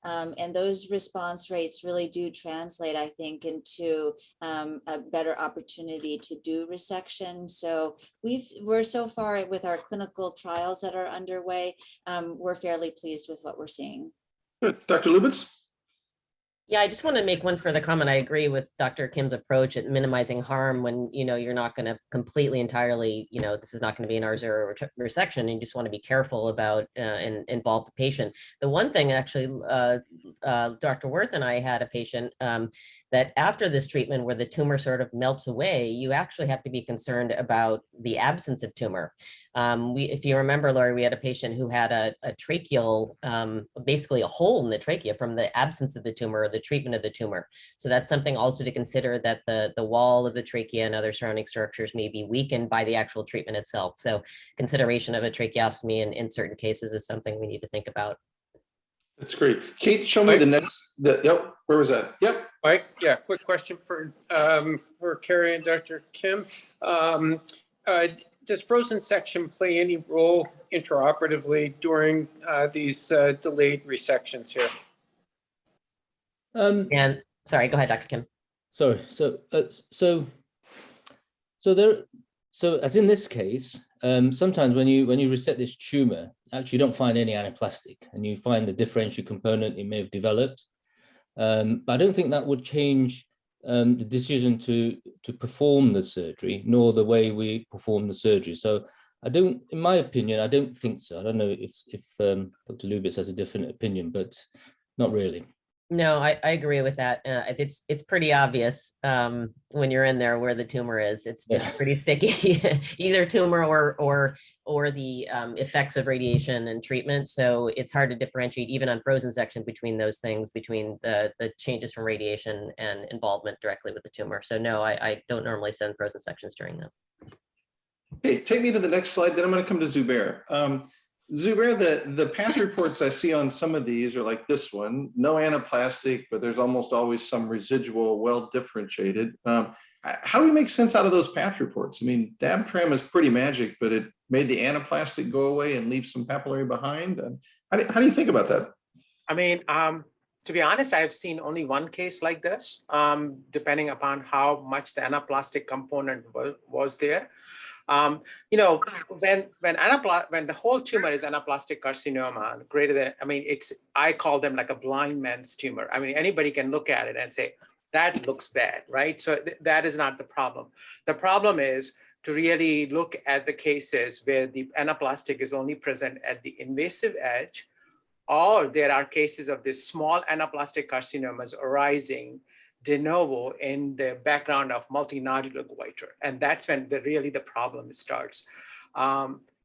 And those response rates really do translate, I think, into a better opportunity to do resection. So we're so far with our clinical trials that are underway, we're fairly pleased with what we're seeing. Good. Dr. Lubitz? Yeah, I just want to make one further comment. I agree with Dr. Kim's approach at minimizing harm when, you're not going to completely entirely, this is not going to be an R0 resection, and you just want to be careful about and involve the patient. The one thing actually, Dr. Wirth and I had a patient that after this treatment where the tumor sort of melts away, you actually have to be concerned about the absence of tumor. If you remember, Lori, we had a patient who had a tracheal, basically a hole in the trachea from the absence of the tumor or the treatment of the tumor. So that's something also to consider, that the wall of the trachea and other surrounding structures may be weakened by the actual treatment itself. So consideration of a tracheostomy in certain cases is something we need to think about. That's great. Kate, show me the next, yep, where was that? Yep. Mike, yeah, quick question for Carrie and Dr. Kim. Does frozen section play any role intraoperatively during these delayed resections here? And sorry, go ahead, Dr. Kim. Sorry. So as in this case, sometimes when you reset this tumor, actually you don't find any anaplastic, and you find the differential component it may have developed. But I don't think that would change the decision to perform the surgery, nor the way we perform the surgery. So I don't, in my opinion, I don't think so. I don't know if Dr. Lubitz has a different opinion, but not really. No, I agree with that. It's pretty obvious when you're in there where the tumor is. It's pretty sticky, either tumor or the effects of radiation and treatment. So it's hard to differentiate even on frozen section between those things, between the changes from radiation and involvement directly with the tumor. So no, I don't normally send frozen sections during them. Okay, take me to the next slide. Then I'm going to come to Zubair. Zubair, the path reports I see on some of these are like this one, no anaplastic, but there's almost always some residual, well differentiated. How do we make sense out of those path reports? I mean, Dabtram is pretty magic, but it made the anaplastic go away and leave some papillary behind. How do you think about that? I mean, to be honest, I have seen only one case like this, depending upon how much the anaplastic component was there. When the whole tumor is anaplastic carcinoma greater than, I call them like a blind man's tumor. I mean, anybody can look at it and say, that looks bad, right? So that is not the problem. The problem is to really look at the cases where the anaplastic is only present at the invasive edge, or there are cases of this small anaplastic carcinomas arising de novo in the background of multinodular goiter. And that's when really the problem starts.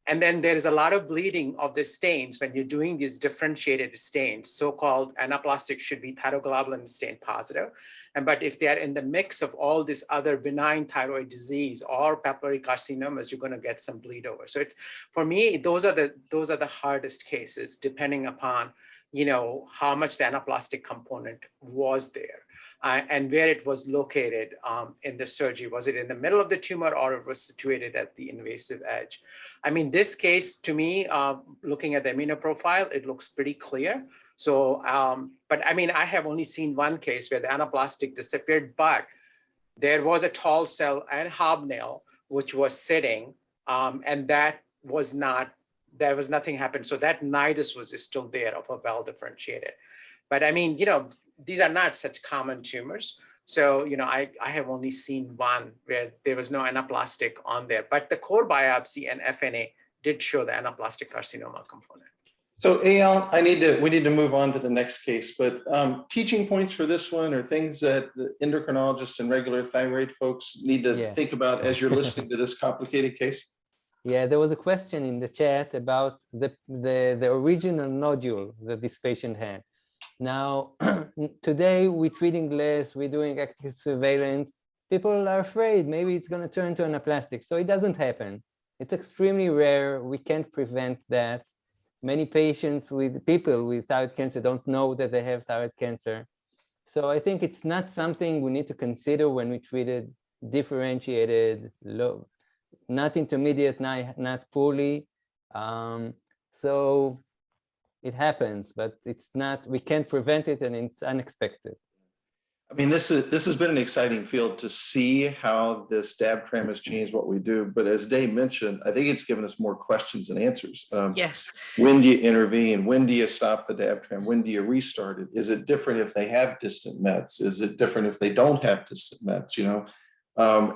And then there is a lot of bleeding of the stains when you're doing these differentiated stains. So-called anaplastic should be thyroglobulin stain positive. But if they are in the mix of all this other benign thyroid disease or papillary carcinomas, you're going to get some bleed over. So it's, for me, those are the hardest cases, depending upon how much the anaplastic component was there. And where it was located in the surgery. Was it in the middle of the tumor, or it was situated at the invasive edge? I mean, this case, to me, looking at the immunoprofile, it looks pretty clear. So, but I mean, I have only seen one case where the anaplastic disappeared, but there was a tall cell and hobnail, which was sitting, and that was not, there was nothing happened. So that nidus was still there of a well-differentiated. But I mean, these are not such common tumors. So, I have only seen one where there was no anaplastic on there, but the core biopsy and FNA did show the anaplastic carcinoma component. So Eyal, we need to move on to the next case, but teaching points for this one, or things that the endocrinologists and regular thyroid folks need to think about as you're listening to this complicated case? Yeah, there was a question in the chat about the original nodule that this patient had. Now, today we're treating less, we're doing active surveillance. People are afraid maybe it's going to turn to anaplastic. So it doesn't happen. It's extremely rare. We can't prevent that. Many patients people with thyroid cancer don't know that they have thyroid cancer. So I think it's not something we need to consider when we treated differentiated, low, not intermediate, not poorly. So it happens, but it's not, we can't prevent it, and it's unexpected. I mean, this has been an exciting field to see how this DAB-TRAM has changed what we do. But as Dave mentioned, I think it's given us more questions than answers. Yes. When do you intervene? When do you stop the DAB-TRAM? When do you restart it? Is it different if they have distant mets? Is it different if they don't have distant mets? You know,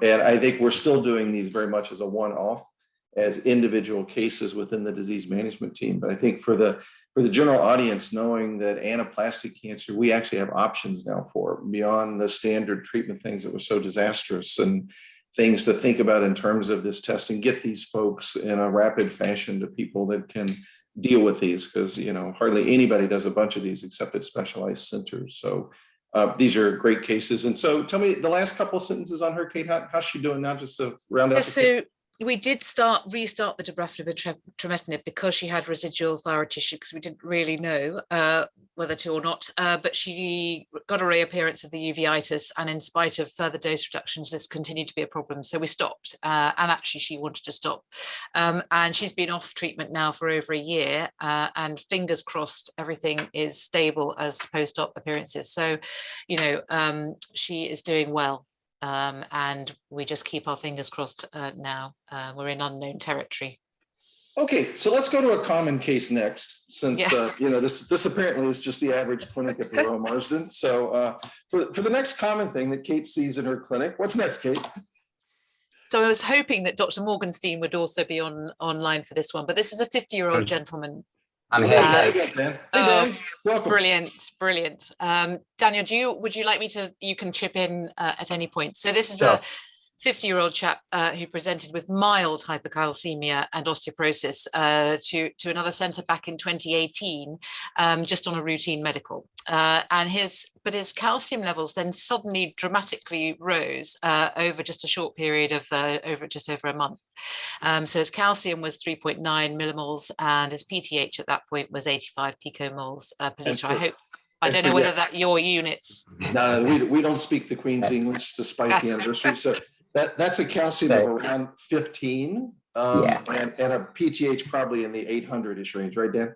and I think we're still doing these very much as a one-off, as individual cases within the disease management team. But I think for the general audience, knowing that anaplastic cancer, we actually have options now for beyond the standard treatment things that were so disastrous, and things to think about in terms of this testing, get these folks in a rapid fashion to people that can deal with these, because, you know, hardly anybody does a bunch of these except at specialized centers. So these are great cases. And so tell me the last couple of sentences on her, Kate. How's she doing now, just to round out? So we did restart the dabrafenib trametinib because she had residual thyroid tissue, because we didn't really know whether to or not, but she got a reappearance of the uveitis, and in spite of further dose reductions, this continued to be a problem. So we stopped, and actually she wanted to stop. And she's been off treatment now for over a year, and fingers crossed everything is stable as post-op appearances. So, you know, she is doing well. And we just keep our fingers crossed now. We're in unknown territory. Okay, so let's go to a common case next, since you know, this apparently is just the average clinic at the Royal Marsden. So for the next common thing that Kate sees in her clinic, what's next, Kate? So I was hoping that Dr. Morganstein would also be online for this one, but this is a 50-year-old gentleman. I'm here. Hey, Dan. Welcome. Brilliant. Daniel, would you like me to? You can chip in at any point. So this is Sure. a 50-year-old chap who presented with mild hypercalcemia and osteoporosis to another centre back in 2018, just on a routine medical. And his calcium levels then suddenly dramatically rose over just a short period of just over a month. So his calcium was 3.9 millimoles, and his PTH at that point was 85 picomoles per litre. I don't know whether that your units. No, we don't speak the Queen's English despite the anniversary. So that's a calcium of around 15, and a PTH probably in the 800-ish range, right, Dan?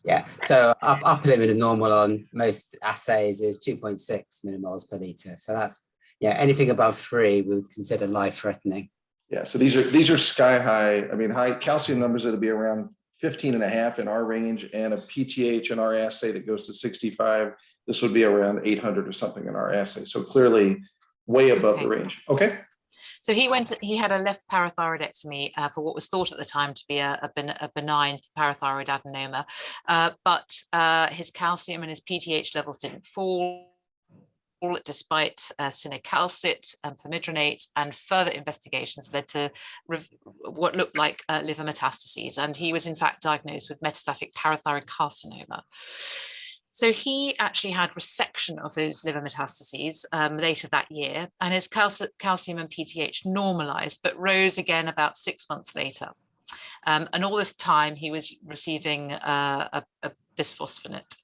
Yeah, so upper limit of normal on most assays is 2.6 millimoles per litre. So that's, anything above 3 we would consider life-threatening. Yeah, so these are sky high. I mean, high calcium numbers that'll be around 15.5 in our range, and a PTH in our assay that goes to 65. This would be around 800 or something in our assay. So clearly way above the range. Okay. So he had a left parathyroidectomy for what was thought at the time to be a benign parathyroid adenoma, but his calcium and his PTH levels didn't fall despite cinacalcet and permidronate, and further investigations led to what looked like liver metastases, and he was in fact diagnosed with metastatic parathyroid carcinoma. So he actually had resection of those liver metastases later that year, and his calcium and PTH normalized, but rose again about 6 months later. And all this time he was receiving a bisphosphonate.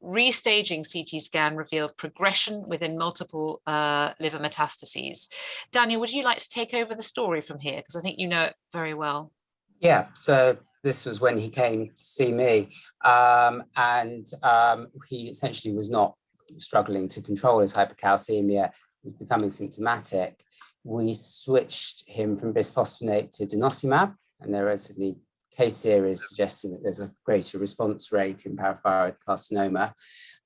Restaging CT scan revealed progression within multiple liver metastases. Daniel, would you like to take over the story from here? Because I think you know it very well. Yeah, so this was when he came to see me, and he essentially was not struggling to control his hypercalcemia, he was becoming symptomatic. We switched him from bisphosphonate to denosumab, and there are relatively case series suggesting that there's a greater response rate in parathyroid carcinoma.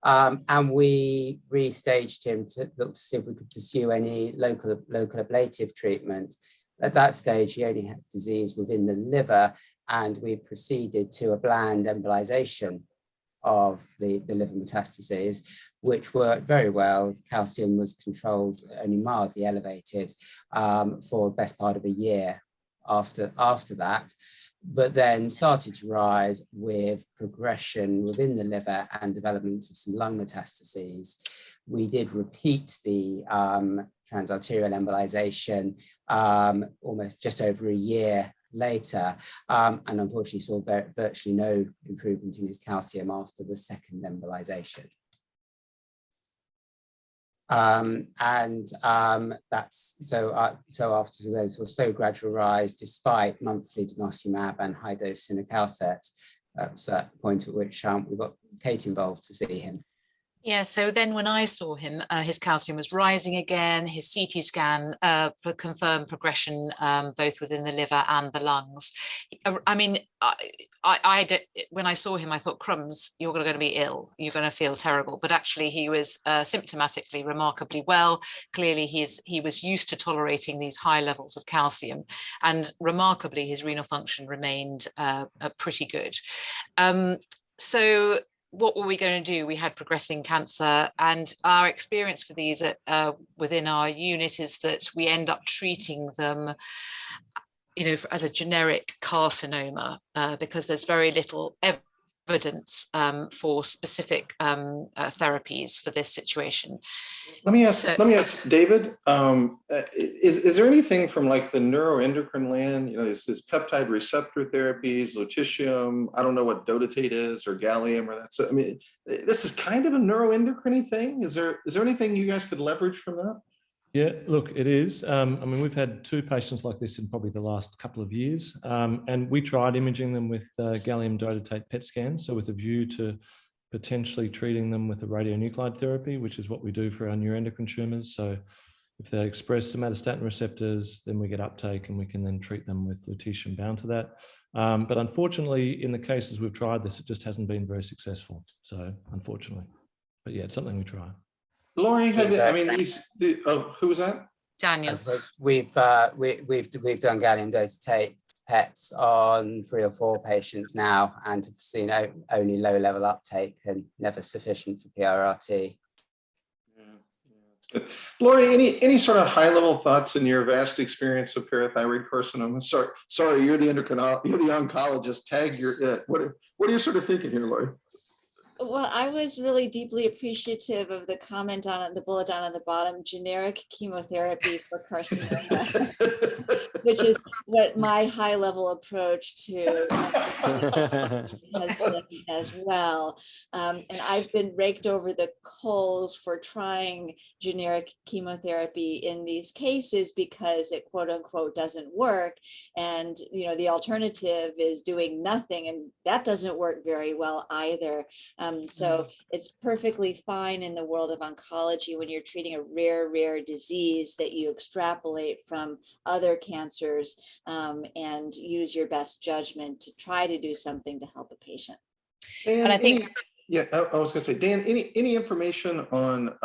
And we restaged him to look to see if we could pursue any local ablative treatment. At that stage, he only had disease within the liver, and we proceeded to a bland embolization of the liver metastases, which worked very well. Calcium was controlled, only mildly elevated, for the best part of a year after that, but then started to rise with progression within the liver and development of some lung metastases. We did repeat the transarterial embolization almost just over a year later, and unfortunately saw virtually no improvement in his calcium after the second embolization. That's so after those slow gradual rise, despite monthly denosumab and high dose cinacalcet, that's at the point at which we got Kate involved to see him. Yeah, so then when I saw him, his calcium was rising again. His CT scan confirmed progression both within the liver and the lungs. I mean, when I saw him, I thought, crumbs, you're going to be ill. You're going to feel terrible. But actually, he was symptomatically remarkably well. Clearly, he was used to tolerating these high levels of calcium. And remarkably, his renal function remained pretty good. So what were we going to do? We had progressing cancer, and our experience for these within our unit is that we end up treating them, as a generic carcinoma because there's very little evidence for specific therapies for this situation. Let me ask David, is there anything from like the neuroendocrine land, there's this peptide receptor therapies, lutetium, I don't know what dotatate is, or gallium, or that. So, I mean, this is kind of a neuroendocrine thing. Is there anything you guys could leverage from that? Yeah, look, it is. I mean, we've had 2 patients like this in probably the last couple of years, and we tried imaging them with gallium dotatate PET scans, so with a view to potentially treating them with a radionuclide therapy, which is what we do for our neuroendocrine tumors. So if they express somatostatin receptors, then we get uptake and we can then treat them with lutetium bound to that. But unfortunately, in the cases we've tried this, it just hasn't been very successful. So unfortunately, but yeah, it's something we try. Lori, who was that? Daniel. So we've done gallium dotatate PETs on 3 or 4 patients now, and have seen only low level uptake and never sufficient for PRRT. Yeah. Lori, any sort of high level thoughts in your vast experience of parathyroid carcinoma? Sorry, you're the oncologist. Tag your what are you sort of thinking here, Lori? Well, I was really deeply appreciative of the comment on the bullet down at the bottom, generic chemotherapy for carcinoma, which is what my high level approach to has been as well. And I've been raked over the coals for trying generic chemotherapy in these cases because it quote unquote doesn't work. And, the alternative is doing nothing, and that doesn't work very well either. So it's perfectly fine in the world of oncology when you're treating a rare disease that you extrapolate from other cancers and use your best judgment to try to do something to help a patient. And I think, I was going to say, Dan, any information on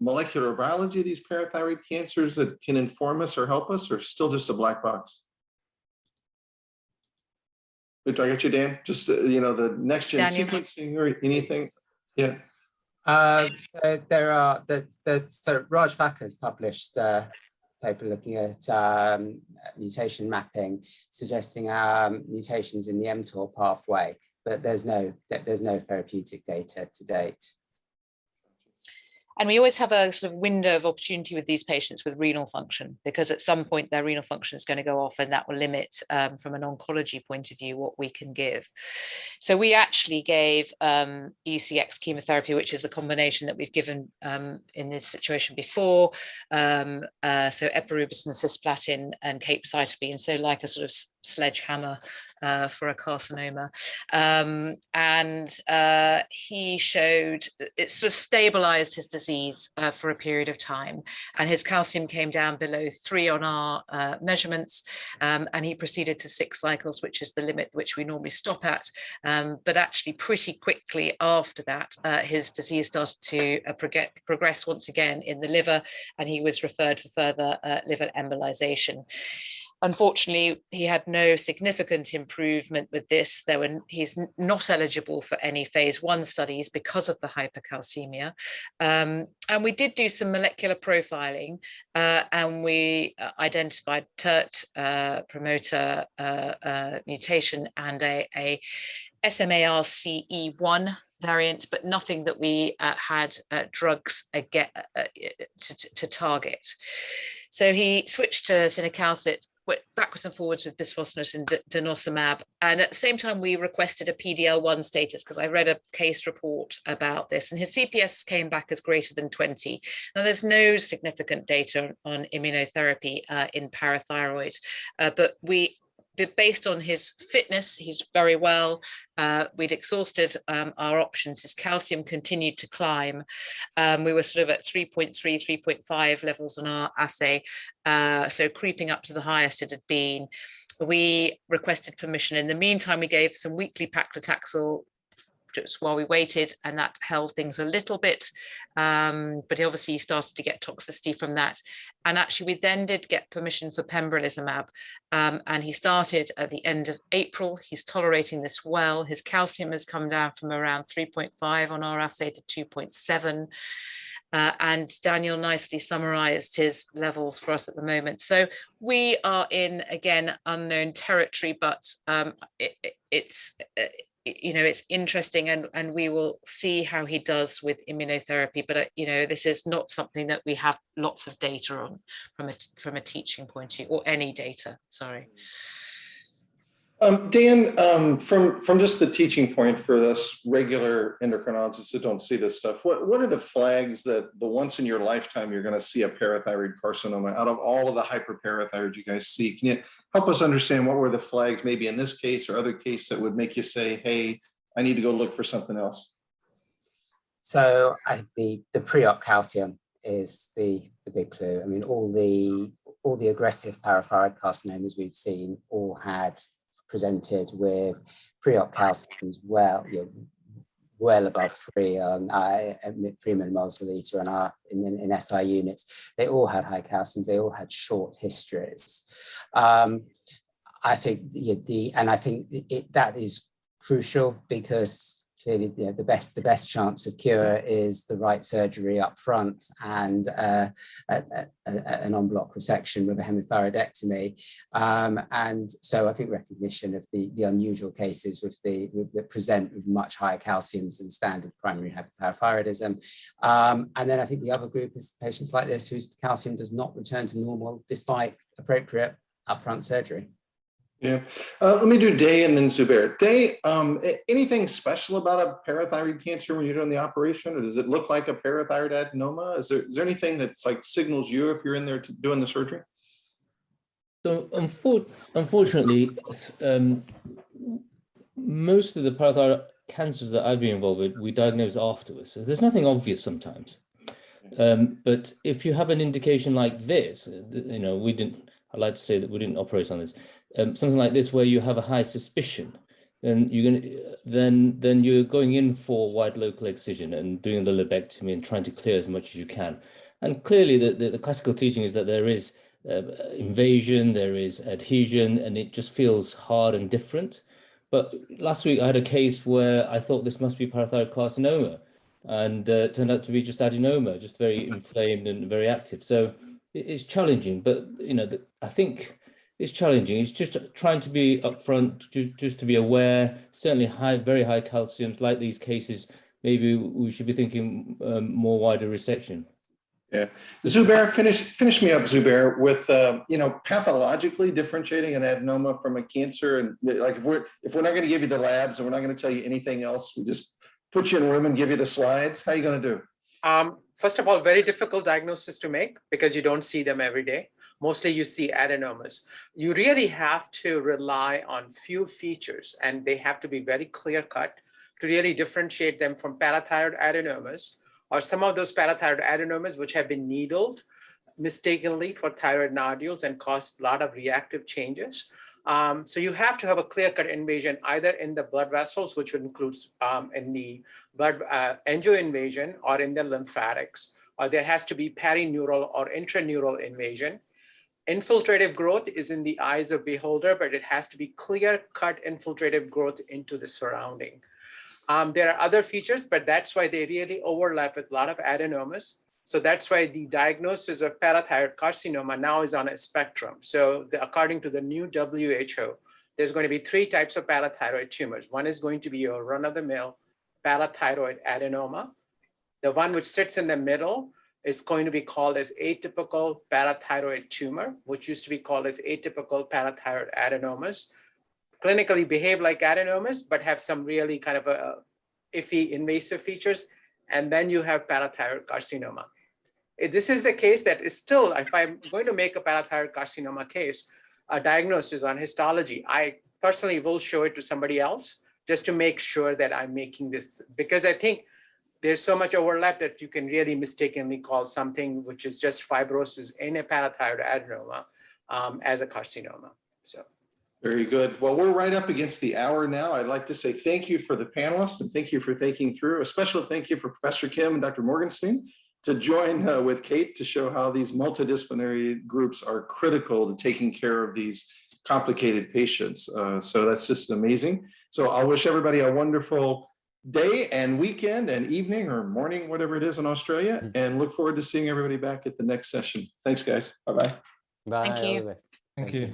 molecular biology of these parathyroid cancers that can inform us or help us, or still just a black box? Did I get you, Dan? Just the next gen sequencing or anything? Yeah. So there are so Raj Thakkar's published a paper looking at mutation mapping, suggesting mutations in the mTOR pathway, but there's no therapeutic data to date. And we always have a sort of window of opportunity with these patients with renal function, because at some point their renal function is going to go off, and that will limit from an oncology point of view what we can give. So we actually gave ECX chemotherapy, which is a combination that we've given in this situation before. So epirubicin, cisplatin, and capecitabine, so like a sort of sledgehammer for a carcinoma. He showed it sort of stabilized his disease for a period of time, and his calcium came down below 3 on our measurements, and he proceeded to 6 cycles, which is the limit which we normally stop at. But actually pretty quickly after that, his disease started to progress once again in the liver, and he was referred for further liver embolization. Unfortunately, he had no significant improvement with this. He's not eligible for any phase 1 studies because of the hypercalcemia. And we did do some molecular profiling, and we identified TERT promoter mutation and a SMARCE1 variant, but nothing that we had drugs to target. So he switched to cinacalcet, went backwards and forwards with bisphosphonates and denosumab. And at the same time, we requested a PDL1 status because I read a case report about this, and his CPS came back as greater than 20. Now, there's no significant data on immunotherapy in parathyroid, but based on his fitness, he's very well. We'd exhausted our options. His calcium continued to climb. We were sort of at 3.3, 3.5 levels on our assay, so creeping up to the highest it had been. We requested permission. In the meantime, we gave some weekly paclitaxel just while we waited, and that held things a little bit, but obviously he started to get toxicity from that. And actually we then did get permission for pembrolizumab, and he started at the end of April. He's tolerating this well. His calcium has come down from around 3.5 on our assay to 2.7. And Daniel nicely summarized his levels for us at the moment. So we are in, again, unknown territory, but it's interesting, and we will see how he does with immunotherapy. But this is not something that we have lots of data on from a teaching point of view, or any data. Sorry. Dan, from just the teaching point for us regular endocrinologists that don't see this stuff, what are the flags that the once in your lifetime you're going to see a parathyroid carcinoma out of all of the hyperparathyroid you guys see? Can you help us understand what were the flags maybe in this case or other case that would make you say, hey, I need to go look for something else? So the pre-op calcium is the big clue. I mean, all the aggressive parathyroid carcinomas we've seen all had presented with pre-op calciums well above 3 millimoles per liter in SI units. They all had high calciums. They all had short histories. I think that is crucial, because clearly the best chance of cure is the right surgery up front and an en bloc resection with a hemithyroidectomy. And so I think recognition of the unusual cases that present with much higher calciums than standard primary hyperparathyroidism. And then I think the other group is patients like this whose calcium does not return to normal despite appropriate upfront surgery. Yeah. Let me do Day and then Zubair. Day, anything special about a parathyroid cancer when you're doing the operation, or does it look like a parathyroid adenoma? Is there anything that's like signals you if you're in there doing the surgery? So unfortunately, most of the parathyroid cancers that I've been involved with, we diagnose afterwards. So there's nothing obvious sometimes. But if you have an indication like this, I'd like to say that we didn't operate on this. Something like this, where you have a high suspicion, then you're going in for wide local excision and doing the lobectomy and trying to clear as much as you can. And clearly, the classical teaching is that there is invasion, there is adhesion, and it just feels hard and different. But last week I had a case where I thought this must be parathyroid carcinoma, and turned out to be just adenoma, just very inflamed and very active. So it's challenging, but I think it's challenging. It's just trying to be upfront, just to be aware. Certainly very high calciums, like these cases, maybe we should be thinking more wider resection. Yeah, Zubair, finish me up, Zubair, with pathologically differentiating an adenoma from a cancer. And like if we're not going to give you the labs and we're not going to tell you anything else, we just put you in a room and give you the slides. How are you going to do? First of all, very difficult diagnosis to make because you don't see them every day. Mostly you see adenomas. You really have to rely on few features, and they have to be very clear cut to really differentiate them from parathyroid adenomas, or some of those parathyroid adenomas which have been needled mistakenly for thyroid nodules and caused a lot of reactive changes. So you have to have a clear-cut invasion either in the blood vessels, which would include in the blood angio invasion, or in the lymphatics, or there has to be perineural or intraneural invasion. Infiltrative growth is in the eyes of beholder, but it has to be clear-cut infiltrative growth into the surrounding. There are other features, but that's why they really overlap with a lot of adenomas. So that's why the diagnosis of parathyroid carcinoma now is on a spectrum. So according to the new WHO, there's going to be 3 types of parathyroid tumors. One is going to be your run-of-the-mill parathyroid adenoma. The one which sits in the middle is going to be called as atypical parathyroid tumor, which used to be called as atypical parathyroid adenomas. Clinically behave like adenomas, but have some really kind of iffy invasive features. And then you have parathyroid carcinoma. This is a case that is still, if I'm going to make a parathyroid carcinoma case, a diagnosis on histology, I personally will show it to somebody else just to make sure that I'm making this, because I think there's so much overlap that you can really mistakenly call something which is just fibrosis in a parathyroid adenoma as a carcinoma. So. Very good. Well, we're right up against the hour now. I'd like to say thank you for the panelists and thank you for thinking through. A special thank you for Professor Kim and Dr. Morganstein to join with Kate to show how these multidisciplinary groups are critical to taking care of these complicated patients. So that's just amazing. So I'll wish everybody a wonderful day and weekend and evening or morning, whatever it is in Australia, and look forward to seeing everybody back at the next session. Thanks, guys. Bye-bye. Bye. Thank you. All the best. Thank you.